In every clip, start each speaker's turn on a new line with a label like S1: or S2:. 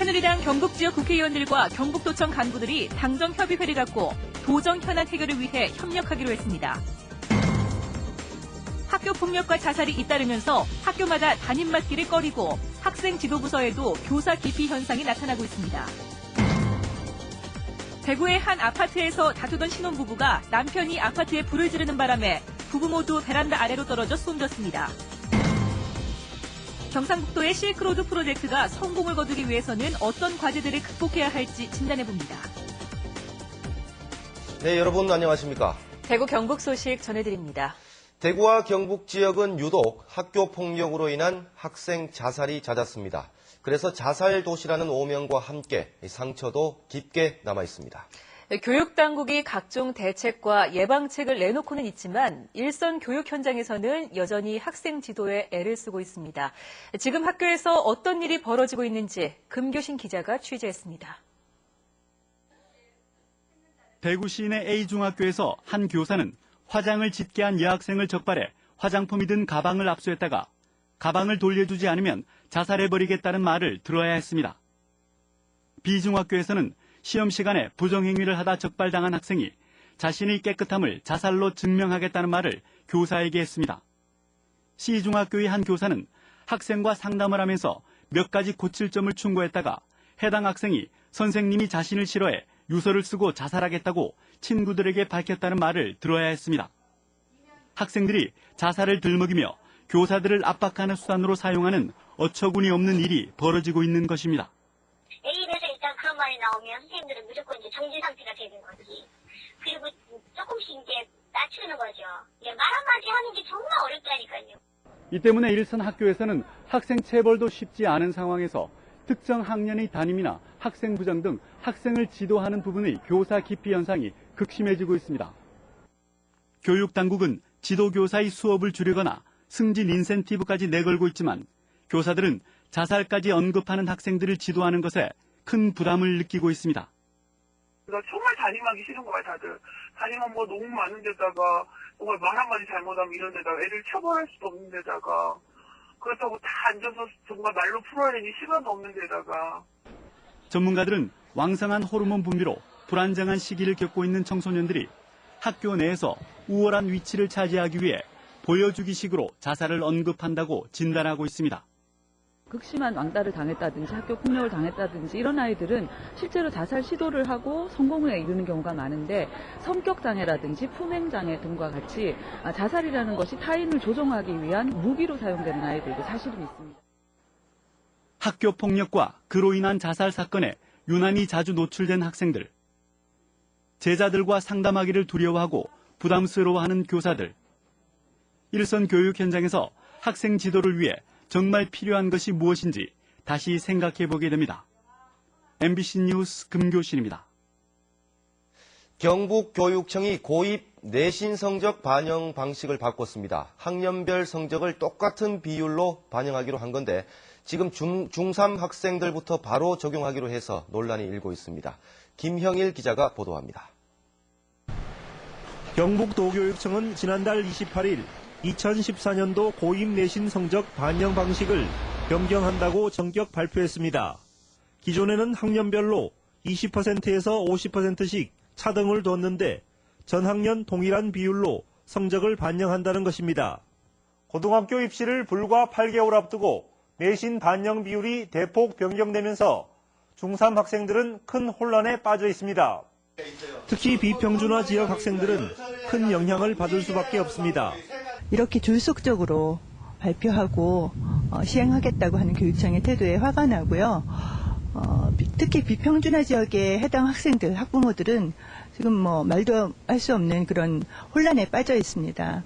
S1: 새누리당 경북 지역 국회의원들과 경북도청 간부들이 당정 협의회를 갖고 도정 현안 해결을 위해 협력하기로 했습니다. 학교 폭력과 자살이 잇따르면서 학교마다 담임맞기를 꺼리고 학생 지도부서에도 교사 기피 현상이 나타나고 있습니다. 대구의 한 아파트에서 다투던 신혼부부가 남편이 아파트에 불을 지르는 바람에 부부 모두 베란다 아래로 떨어져 숨졌습니다. 경상북도의 실크로드 프로젝트가 성공을 거두기 위해서는 어떤 과제들을 극복해야 할지 진단해봅니다.
S2: 네, 여러분 안녕하십니까?
S1: 대구 경북 소식 전해드립니다.
S2: 대구와 경북 지역은 유독 학교 폭력으로 인한 학생 자살이 잦았습니다. 그래서 자살 도시라는 오명과 함께 상처도 깊게 남아 있습니다.
S1: 교육당국이 각종 대책과 예방책을 내놓고는 있지만 일선 교육 현장에서는 여전히 학생 지도에 애를 쓰고 있습니다. 지금 학교에서 어떤 일이 벌어지고 있는지 금교신 기자가 취재했습니다.
S3: 대구 시내 A중학교에서 한 교사는 화장을 짙게 한 여학생을 적발해 화장품이 든 가방을 압수했다가 가방을 돌려주지 않으면 자살해버리겠다는 말을 들어야 했습니다. B중학교에서는 시험 시간에 부정행위를 하다 적발당한 학생이 자신의 깨끗함을 자살로 증명하겠다는 말을 교사에게 했습니다. C중학교의 한 교사는 학생과 상담을 하면서 몇 가지 고칠 점을 충고했다가 해당 학생이 선생님이 자신을 싫어해 유서를 쓰고 자살하겠다고 친구들에게 밝혔다는 말을 들어야 했습니다. 학생들이 자살을 들먹이며 교사들을 압박하는 수단으로 사용하는 어처구니 없는 일이 벌어지고 있는 것입니다.
S4: A에서 일단 그런 말이 나오면 선생님들은 무조건 이제 정지 상태가 되는 거지. 그리고 조금씩 이제 낮추는 거죠. 말 한마디 하는 게 정말 어렵다니까요.
S3: 이 때문에 일선 학교에서는 학생 체벌도 쉽지 않은 상황에서 특정 학년의 담임이나 학생부장 등 학생을 지도하는 부분의 교사 기피 현상이 극심해지고 있습니다. 교육당국은 지도교사의 수업을 줄이거나 승진 인센티브까지 내걸고 있지만 교사들은 자살까지 언급하는 학생들을 지도하는 것에 큰 부담을 느끼고 있습니다.
S5: 정말 담임하기 싫은 거야, 다들. 담임은 뭐 너무 많은 데다가 정말 말 한마디 잘못하면 이런 데다가 애를 처벌할 수도 없는 데다가 그렇다고 다 앉아서 정말 말로 풀어야 되니 시간도 없는 데다가.
S3: 전문가들은 왕성한 호르몬 분비로 불안정한 시기를 겪고 있는 청소년들이 학교 내에서 우월한 위치를 차지하기 위해 보여주기식으로 자살을 언급한다고 진단하고 있습니다.
S6: 극심한 왕따를 당했다든지 학교 폭력을 당했다든지 이런 아이들은 실제로 자살 시도를 하고 성공에 이르는 경우가 많은데 성격장애라든지 품행장애 등과 같이 자살이라는 것이 타인을 조종하기 위한 무기로 사용되는 아이들도 사실은 있습니다.
S3: 학교 폭력과 그로 인한 자살 사건에 유난히 자주 노출된 학생들. 제자들과 상담하기를 두려워하고 부담스러워하는 교사들. 일선 교육 현장에서 학생 지도를 위해 정말 필요한 것이 무엇인지 다시 생각해보게 됩니다. MBC 뉴스 금교신입니다.
S2: 경북교육청이 고입 내신 성적 반영 방식을 바꿨습니다. 학년별 성적을 똑같은 비율로 반영하기로 한 건데 지금 중3 학생들부터 바로 적용하기로 해서 논란이 일고 있습니다. 김형일 기자가 보도합니다.
S7: 경북도교육청은 지난달 28일 2014년도 고입 내신 성적 반영 방식을 변경한다고 전격 발표했습니다. 기존에는 학년별로 20%에서 50%씩 차등을 뒀는데 전 학년 동일한 비율로 성적을 반영한다는 것입니다. 고등학교 입시를 불과 8개월 앞두고 내신 반영 비율이 대폭 변경되면서 중3 학생들은 큰 혼란에 빠져 있습니다. 특히 비평준화 지역 학생들은 큰 영향을 받을 수밖에 없습니다.
S8: 이렇게 졸속적으로 발표하고 시행하겠다고 하는 교육청의 태도에 화가 나고요. 특히 비평준화 지역에 해당 학생들, 학부모들은 지금 말도 할 수 없는 그런 혼란에 빠져 있습니다.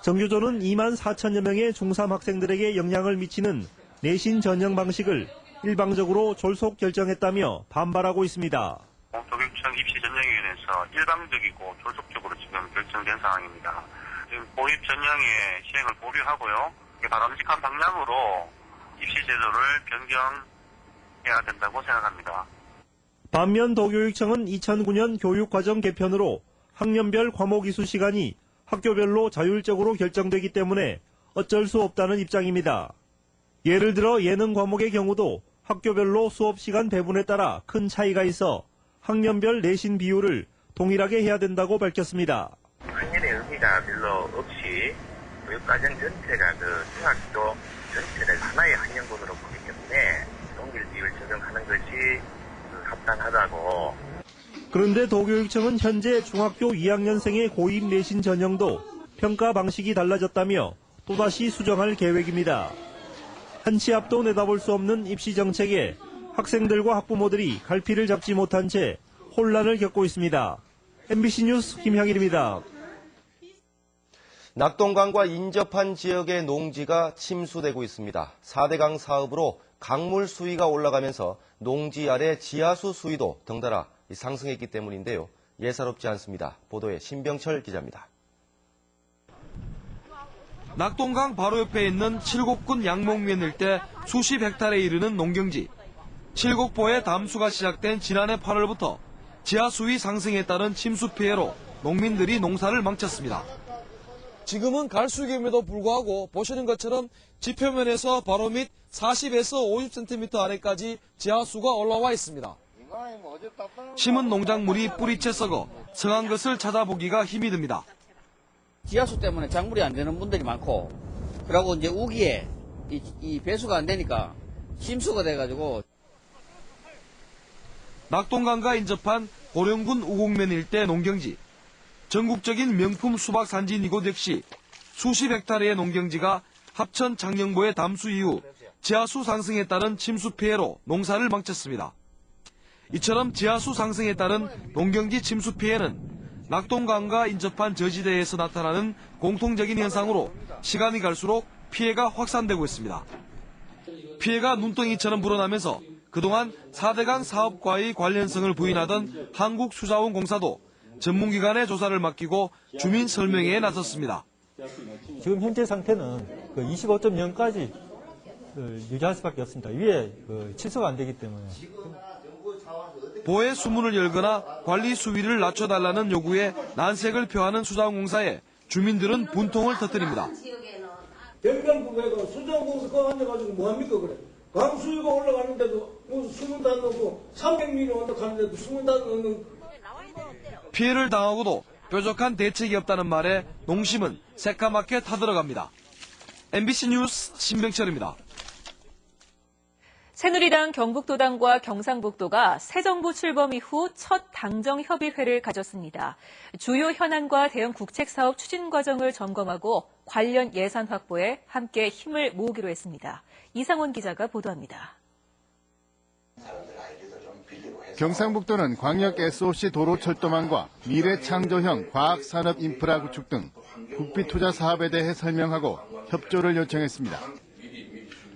S7: 정교조는 2만 4천여 명의 중3 학생들에게 영향을 미치는 내신 전형 방식을 일방적으로 졸속 결정했다며 반발하고 있습니다.
S9: 도교육청 입시전형위원회에서 일방적이고 졸속적으로 지금 결정된 상황입니다. 지금 고입 전형의 시행을 보류하고요. 바람직한 방향으로 입시 제도를 변경해야 된다고 생각합니다.
S7: 반면 도교육청은 2009년 교육과정 개편으로 학년별 과목 이수 시간이 학교별로 자율적으로 결정되기 때문에 어쩔 수 없다는 입장입니다. 예를 들어 예능 과목의 경우도 학교별로 수업 시간 배분에 따라 큰 차이가 있어 학년별 내신 비율을 동일하게 해야 된다고 밝혔습니다.
S9: 학년의 의미가 별로 없이 교육과정 전체가 중학교 전체를 하나의 학년군으로 보기 때문에 동일 비율 적용하는 것이 합당하다고.
S7: 그런데 도교육청은 현재 중학교 2학년생의 고입 내신 전형도 평가 방식이 달라졌다며 또다시 수정할 계획입니다. 한치 앞도 내다볼 수 없는 입시 정책에 학생들과 학부모들이 갈피를 잡지 못한 채 혼란을 겪고 있습니다. MBC 뉴스 김향일입니다.
S2: 낙동강과 인접한 지역의 농지가 침수되고 있습니다. 4대강 사업으로 강물 수위가 올라가면서 농지 아래 지하수 수위도 덩달아 상승했기 때문인데요. 예사롭지 않습니다. 보도에 신병철 기자입니다.
S10: 낙동강 바로 옆에 있는 칠곡군 양목면 일대 수십 헥타르에 이르는 농경지. 칠곡보의 담수가 시작된 지난해 8월부터 지하수위 상승에 따른 침수 피해로 농민들이 농사를 망쳤습니다. 지금은 갈수기임에도 불구하고 보시는 것처럼 지표면에서 바로 밑 40에서 50cm 아래까지 지하수가 올라와 있습니다. 심은 농작물이 뿌리채 썩어 성한 것을 찾아보기가 힘이 듭니다.
S11: 지하수 때문에 작물이 안 되는 분들이 많고, 그리고 이제 우기에 이 배수가 안 되니까 침수가 돼가지고.
S10: 낙동강과 인접한 고령군 우곡면 일대 농경지. 전국적인 명품 수박 산지인 이곳 역시 수십 헥타르의 농경지가 합천 장영보의 담수 이후 지하수 상승에 따른 침수 피해로 농사를 망쳤습니다. 이처럼 지하수 상승에 따른 농경지 침수 피해는 낙동강과 인접한 저지대에서 나타나는 공통적인 현상으로 시간이 갈수록 피해가 확산되고 있습니다. 피해가 눈덩이처럼 불어나면서 그동안 4대강 사업과의 관련성을 부인하던 한국수자원공사도 전문기관의 조사를 맡기고 주민 설명회에 나섰습니다.
S12: 지금 현재 상태는 25.0까지 유지할 수밖에 없습니다. 위에 취소가 안 되기 때문에.
S10: 보해 수문을 열거나 관리 수위를 낮춰달라는 요구에 난색을 표하는 수자원공사에 주민들은 분통을 터뜨립니다.
S13: 영광국에가 수자원공사 그거 앉아가지고 뭐합니까 그래. 강 수위가 올라가는데도 수문 다 넣고 300mm 온다가는데도 수문 다 넣는.
S10: 피해를 당하고도 뾰족한 대책이 없다는 말에 농심은 새까맣게 타들어갑니다. MBC 뉴스 신병철입니다.
S1: 새누리당 경북도당과 경상북도가 새 정부 출범 이후 첫 당정협의회를 가졌습니다. 주요 현안과 대형 국책사업 추진 과정을 점검하고 관련 예산 확보에 함께 힘을 모으기로 했습니다. 이상원 기자가 보도합니다.
S14: 경상북도는 광역 SOC 도로철도망과 미래창조형 과학산업인프라 구축 등 국비투자 사업에 대해 설명하고 협조를 요청했습니다.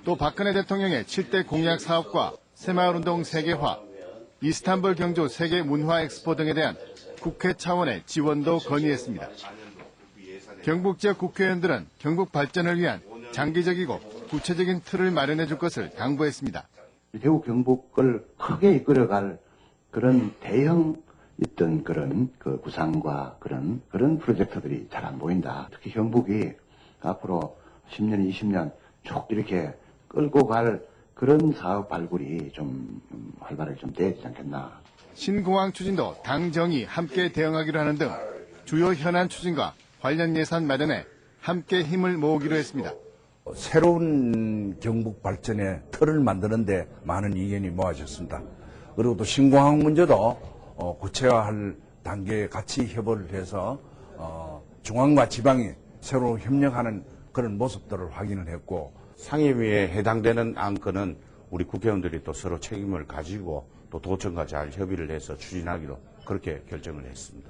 S14: 또 박근혜 대통령의 7대 공약 사업과 새마을운동 세계화, 이스탄불 경주 세계문화엑스포 등에 대한 국회 차원의 지원도 건의했습니다. 경북 지역 국회의원들은 경북 발전을 위한 장기적이고 구체적인 틀을 마련해 줄 것을 당부했습니다.
S15: 대구 경북을 크게 이끌어갈 그런 대형 있던 그런 구상과 그런 프로젝트들이 잘 안 보인다. 특히 경북이 앞으로 10년, 20년 쭉 이렇게 끌고 갈 그런 사업 발굴이 좀 활발하게 좀 돼야 되지 않겠나.
S14: 신공항 추진도 당정이 함께 대응하기로 하는 등 주요 현안 추진과 관련 예산 마련에 함께 힘을 모으기로 했습니다.
S16: 새로운 경북 발전의 틀을 만드는데 많은 의견이 모아졌습니다. 그리고 또 신공항 문제도 구체화할 단계에 같이 협의를 해서 중앙과 지방이 새로 협력하는 그런 모습들을 확인을 했고,
S17: 상임위에 해당되는 안건은 우리 국회의원들이 또 서로 책임을 가지고 또 도청과 잘 협의를 해서 추진하기로 그렇게 결정을 했습니다.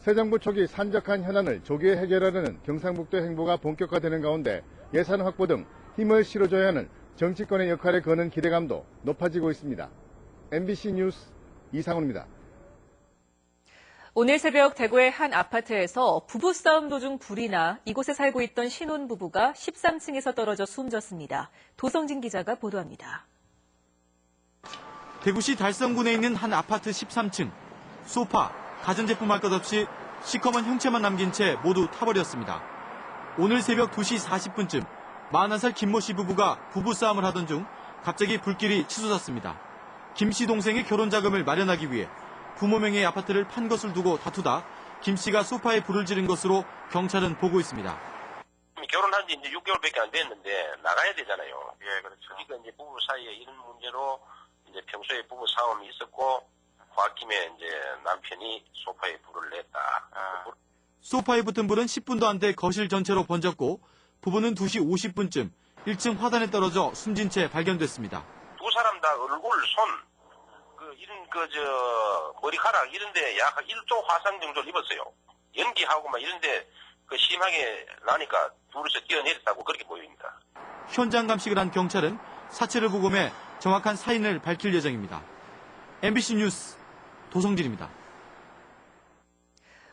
S14: 새 정부 초기 산적한 현안을 조기에 해결하려는 경상북도 행보가 본격화되는 가운데 예산 확보 등 힘을 실어줘야 하는 정치권의 역할에 거는 기대감도 높아지고 있습니다. MBC 뉴스 이상훈입니다.
S1: 오늘 새벽 대구의 한 아파트에서 부부싸움 도중 불이 나 이곳에 살고 있던 신혼부부가 13층에서 떨어져 숨졌습니다. 도성진 기자가 보도합니다.
S3: 대구시 달성군에 있는 한 아파트 13층. 소파, 가전제품 할 것 없이 시커먼 형체만 남긴 채 모두 타버렸습니다. 오늘 새벽 2시 40분쯤 40살 김모 씨 부부가 부부싸움을 하던 중
S18: 갑자기 불길이 치솟았습니다. 김 씨 동생의 결혼 자금을 마련하기 위해 부모 명의의 아파트를 판 것을 두고 다투다 김 씨가 소파에 불을 지른 것으로 경찰은 보고 있습니다.
S19: 결혼한 지 이제 6개월밖에 안 됐는데 나가야 되잖아요. 예, 그렇죠. 그러니까 이제 부부 사이에 이런 문제로 이제 평소에 부부 싸움이 있었고 홧김에 이제 남편이 소파에 불을 냈다.
S18: 소파에 붙은 불은 10분도 안 돼 거실 전체로 번졌고 부부는 2시 50분쯤 1층 화단에 떨어져 숨진 채 발견됐습니다.
S19: 두 사람 다 얼굴, 손, 머리카락 이런데 약 1조 화상 정도를 입었어요. 연기하고 막 이런데 심하게 나니까 둘이서 뛰어내렸다고 그렇게 보입니다.
S18: 현장 감식을 한 경찰은 사체를 부검해 정확한 사인을 밝힐 예정입니다. MBC 뉴스 도성진입니다.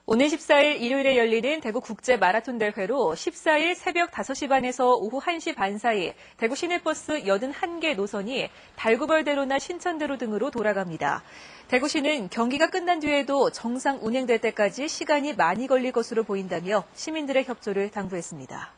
S1: 오늘 14일 일요일에 열리는 대구 국제 마라톤 대회로 14일 새벽 5시 반에서 오후 1시 반 사이 대구 시내버스 81개 노선이 달구벌대로나 신천대로 등으로 돌아갑니다. 대구시는 경기가 끝난 뒤에도 정상 운행될 때까지 시간이 많이 걸릴 것으로 보인다며 시민들의 협조를 당부했습니다.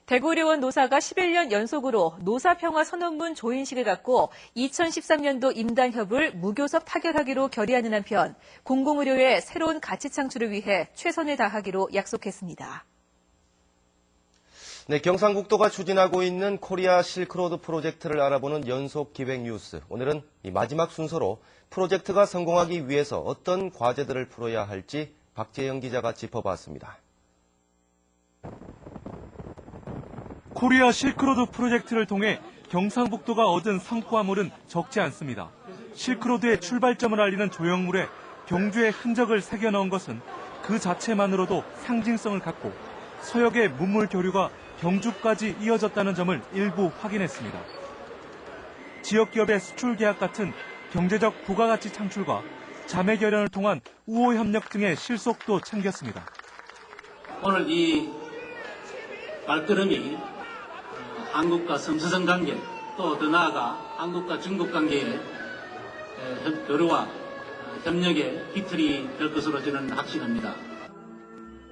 S1: 대구의료원 노사가 11년 연속으로 노사평화선언문 조인식을 갖고 2013년도 임단협을 무교섭 타결하기로 결의하는 한편 공공의료의 새로운 가치 창출을 위해 최선을 다하기로 약속했습니다.
S2: 네, 경상북도가 추진하고 있는 코리아 실크로드 프로젝트를 알아보는 연속 기획 뉴스. 오늘은 이 마지막 순서로 프로젝트가 성공하기 위해서 어떤 과제들을 풀어야 할지 박재영 기자가 짚어봤습니다.
S20: 코리아 실크로드 프로젝트를 통해 경상북도가 얻은 성과물은 적지 않습니다. 실크로드의 출발점을 알리는 조형물에 경주의 흔적을 새겨 넣은 것은 그 자체만으로도 상징성을 갖고 서역의 문물 교류가 경주까지 이어졌다는 점을 일부 확인했습니다. 지역기업의 수출 계약 같은 경제적 부가가치 창출과 자매 결연을 통한 우호 협력 등의 실속도 챙겼습니다.
S21: 오늘 이 발걸음이 한국과 섬서성 관계, 또 더 나아가 한국과 중국 관계의 교류와 협력의 기틀이 될 것으로 저는 확신합니다.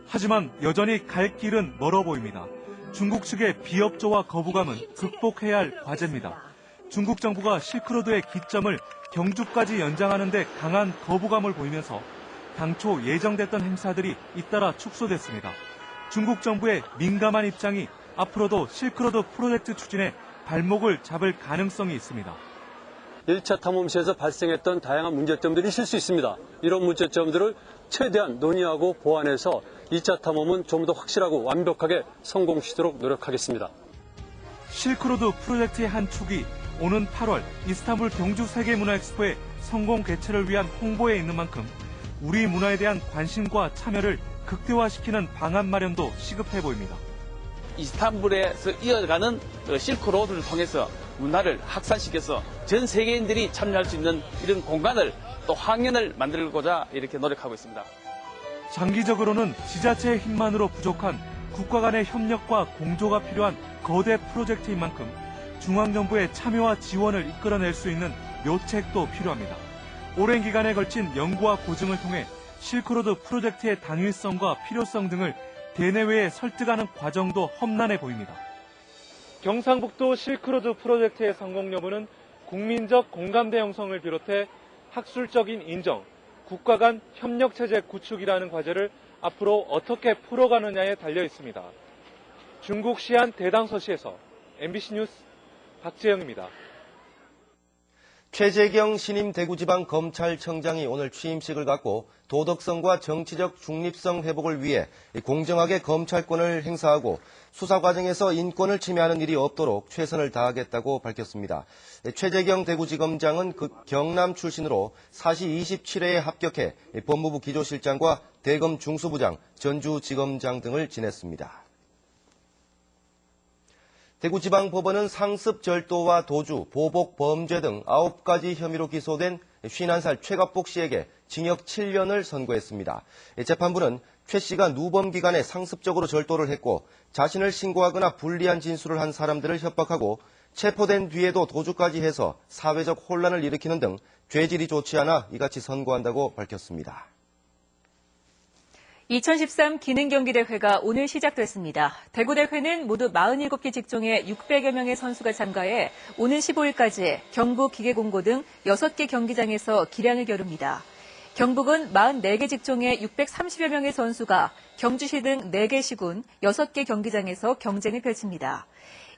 S20: 하지만 여전히 갈 길은 멀어 보입니다. 중국 측의 비협조와 거부감은 극복해야 할 과제입니다. 중국 정부가 실크로드의 기점을 경주까지 연장하는 데 강한 거부감을 보이면서 당초 예정됐던 행사들이 잇따라 축소됐습니다. 중국 정부의 민감한 입장이 앞으로도 실크로드 프로젝트 추진에 발목을 잡을 가능성이 있습니다.
S22: 1차 탐험 시에서 발생했던 다양한 문제점들이 있을 수 있습니다. 이런 문제점들을 최대한 논의하고 보완해서 2차 탐험은 좀 더 확실하고 완벽하게 성공시도록 노력하겠습니다.
S20: 실크로드 프로젝트의 한 축이 오는 8월 이스탄불 경주 세계문화엑스포의 성공 개최를 위한 홍보에 있는 만큼 우리 문화에 대한 관심과 참여를 극대화시키는 방안 마련도 시급해 보입니다.
S11: 이스탄불에서 이어가는 실크로드를 통해서 문화를 확산시켜서 전 세계인들이 참여할 수 있는 이런 공간을 또 환경을 만들고자 이렇게 노력하고 있습니다.
S20: 장기적으로는 지자체의 힘만으로 부족한 국가 간의 협력과 공조가 필요한 거대 프로젝트인 만큼 중앙정부의 참여와 지원을 이끌어낼 수 있는 묘책도 필요합니다. 오랜 기간에 걸친 연구와 고증을 통해 실크로드 프로젝트의 당위성과 필요성 등을 대내외에 설득하는 과정도 험난해 보입니다. 경상북도 실크로드 프로젝트의 성공 여부는 국민적 공감대 형성을 비롯해 학술적인 인정, 국가 간 협력체제 구축이라는 과제를 앞으로 어떻게 풀어가느냐에 달려 있습니다. 중국 시안 대당서시에서 MBC 뉴스 박재영입니다.
S2: 최재경 신임 대구지방검찰청장이 오늘 취임식을 갖고 도덕성과 정치적 중립성 회복을 위해 공정하게 검찰권을 행사하고 수사 과정에서 인권을 침해하는 일이 없도록 최선을 다하겠다고 밝혔습니다. 최재경 대구지검장은 경남 출신으로 사시 27회에 합격해 법무부 기조실장과 대검 중수부장, 전주지검장 등을 지냈습니다. 대구지방법원은 상습절도와 도주, 보복 범죄 등 9가지 혐의로 기소된 51살 최갑복 씨에게 징역 7년을 선고했습니다. 재판부는 최 씨가 누범 기간에 상습적으로 절도를 했고 자신을 신고하거나 불리한 진술을 한 사람들을 협박하고 체포된 뒤에도 도주까지 해서 사회적 혼란을 일으키는 등 죄질이 좋지 않아 이같이 선고한다고 밝혔습니다.
S1: 2013 기능경기대회가 오늘 시작됐습니다. 대구대회는 모두 47개 직종의 600여 명의 선수가 참가해 오는 15일까지 경북 기계공고 등 6개 경기장에서 기량을 겨룹니다. 경북은 44개 직종의 630여 명의 선수가 경주시 등 4개 시군 6개 경기장에서 경쟁을 펼칩니다.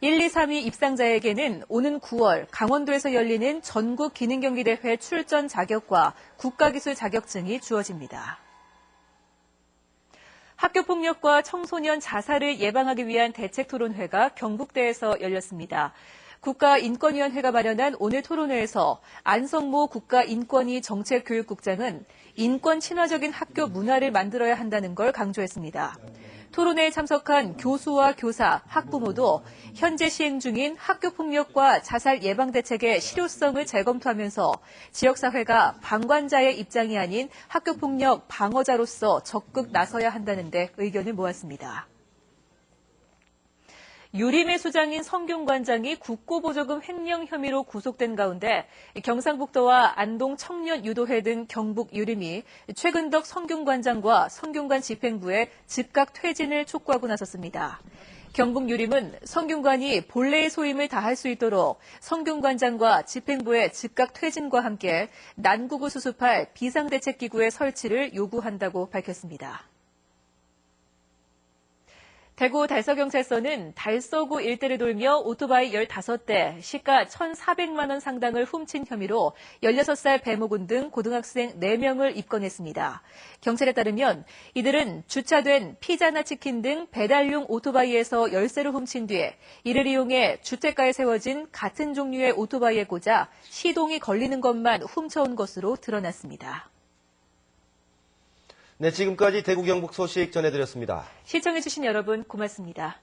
S1: 1, 2, 3위 입상자에게는 오는 9월 강원도에서 열리는 전국 기능경기대회 출전 자격과 국가기술 자격증이 주어집니다. 학교폭력과 청소년 자살을 예방하기 위한 대책토론회가 경북대에서 열렸습니다. 국가인권위원회가 마련한 오늘 토론회에서 안성모 국가인권위 정책교육국장은 인권 친화적인 학교 문화를 만들어야 한다는 걸 강조했습니다. 토론회에 참석한 교수와 교사, 학부모도 현재 시행 중인 학교폭력과 자살 예방 대책의 실효성을 재검토하면서 지역사회가 방관자의 입장이 아닌 학교폭력 방어자로서 적극 나서야 한다는 데 의견을 모았습니다. 유림의 성균관장이 국고보조금 횡령 혐의로 구속된 가운데 경상북도와 안동 청년유도회 등 경북 유림이 최근덕 성균관장과 성균관 집행부에 즉각 퇴진을 촉구하고 나섰습니다. 경북 유림은 성균관이 본래의 소임을 다할 수 있도록 성균관장과 집행부의 즉각 퇴진과 함께 난국을 수습할 비상대책기구의 설치를 요구한다고 밝혔습니다. 대구 달서경찰서는 달서구 일대를 돌며 오토바이 15대, 시가 1,400만 원 상당을 훔친 혐의로 16살 배모군 등 고등학생 4명을 입건했습니다. 경찰에 따르면 이들은 주차된 피자나 치킨 등 배달용 오토바이에서 열쇠를 훔친 뒤에 이를 이용해 주택가에 세워진 같은 종류의 오토바이에 꽂아 시동이 걸리는 것만 훔쳐온 것으로 드러났습니다.
S2: 네, 지금까지 대구 경북 소식 전해드렸습니다.
S1: 시청해주신 여러분 고맙습니다.